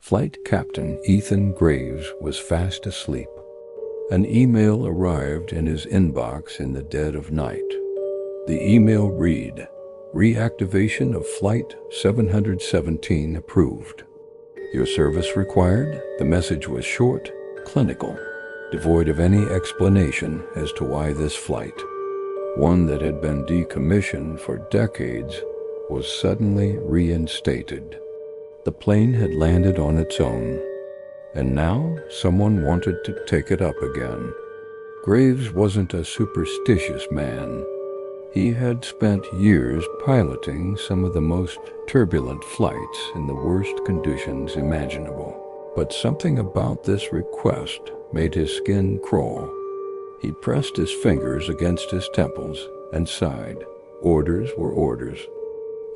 Flight Captain Ethan Graves was fast asleep. An email arrived in his inbox in the dead of night. The email read, "Reactivation of Flight 717 approved. Your service required." The message was short, clinical, devoid of any explanation as to why this flight, one that had been decommissioned for decades, was suddenly reinstated. The plane had landed on its own, and now someone wanted to take it up again. Graves wasn't a superstitious man. He had spent years piloting some of the most turbulent flights in the worst conditions imaginable. But something about this request made his skin crawl. He pressed his fingers against his temples and sighed. Orders were orders.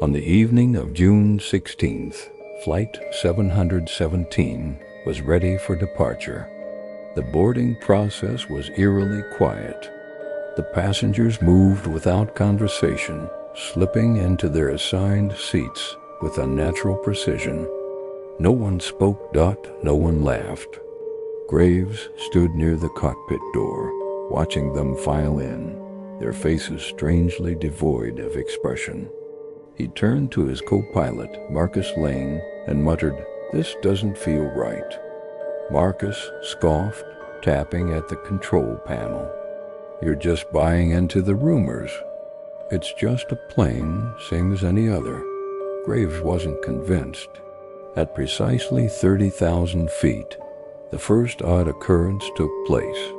On the evening of June 16th, Flight 717 was ready for departure. The boarding process was eerily quiet. The passengers moved without conversation, slipping into their assigned seats with unnatural precision. No one spoke. No one laughed. Graves stood near the cockpit door, watching them file in, their faces strangely devoid of expression. He turned to his co-pilot, Marcus Lane, and muttered, "This doesn't feel right." Marcus scoffed, tapping at the control panel. "You're just buying into the rumors. It's just a plane, same as any other." Graves wasn't convinced. At precisely 30,000 feet, the first odd occurrence took place.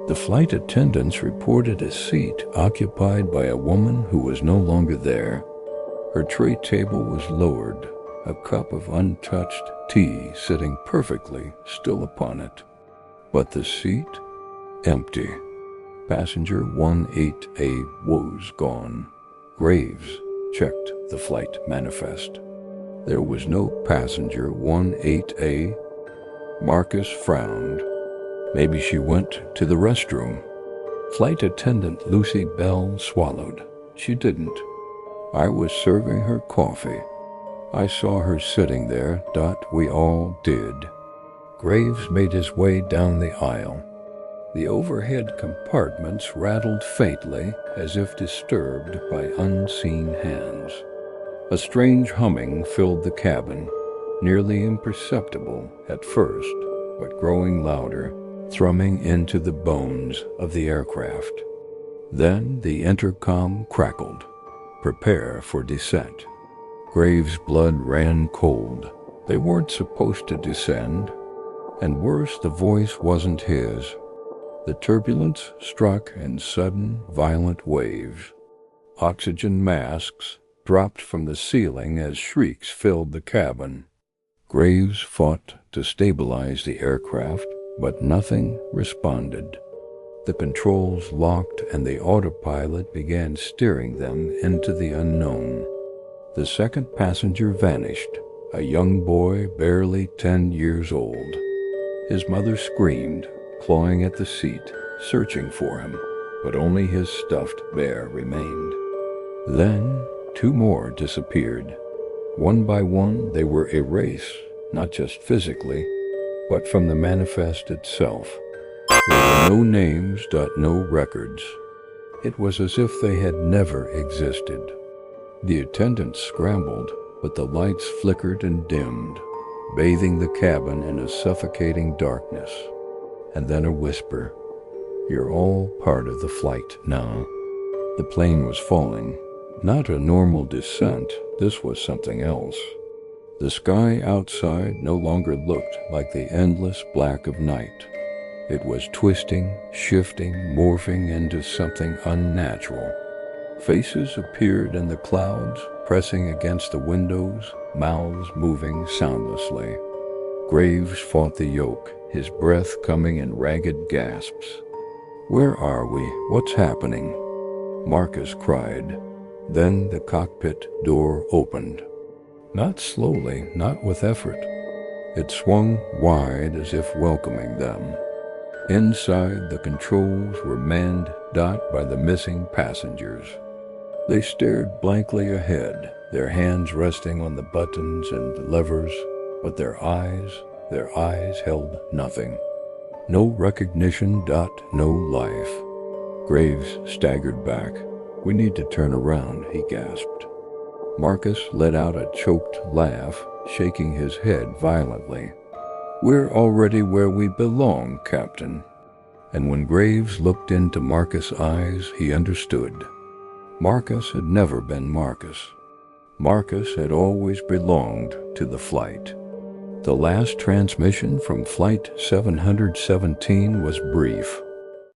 The flight attendants reported a seat occupied by a woman who was no longer there. Her tray table was lowered, a cup of untouched tea sitting perfectly still upon it. But the seat? Empty. Passenger 18A was gone. Graves checked the flight manifest. There was no passenger 18A. Marcus frowned. Maybe she went to the restroom. Flight attendant Lucy Bell swallowed. She didn't. I was serving her coffee. I saw her sitting there. We all did. Graves made his way down the aisle. The overhead compartments rattled faintly as if disturbed by unseen hands. A strange humming filled the cabin, nearly imperceptible at first, but growing louder, thrumming into the bones of the aircraft. Then the intercom crackled. "Prepare for descent." Graves' blood ran cold. They weren't supposed to descend. And worse, the voice wasn't his. The turbulence struck in sudden, violent waves. Oxygen masks dropped from the ceiling as shrieks filled the cabin. Graves fought to stabilize the aircraft, but nothing responded. The controls locked and the autopilot began steering them into the unknown. The second passenger vanished, a young boy barely 10 years old. His mother screamed, clawing at the seat, searching for him, but only his stuffed bear remained. Then 2 more disappeared. One by one they were erased, not just physically, but from the manifest itself. There were no names, no records. It was as if they had never existed. The attendants scrambled, but the lights flickered and dimmed, bathing the cabin in a suffocating darkness. And then a whisper, "You're all part of the flight now." The plane was falling. Not a normal descent, this was something else. The sky outside no longer looked like the endless black of night. It was twisting, shifting, morphing into something unnatural. Faces appeared in the clouds, pressing against the windows, mouths moving soundlessly. Graves fought the yoke, his breath coming in ragged gasps. "Where are we? What's happening?" Marcus cried. Then the cockpit door opened. Not slowly, not with effort. It swung wide as if welcoming them. Inside, the controls were manned by the missing passengers. They stared blankly ahead, their hands resting on the buttons and levers, but their eyes held nothing. No recognition, no life. Graves staggered back. "We need to turn around," he gasped. Marcus let out a choked laugh, shaking his head violently. "We're already where we belong, Captain." And when Graves looked into Marcus' eyes, he understood. Marcus had never been Marcus. Marcus had always belonged to the flight. The last transmission from Flight 717 was brief.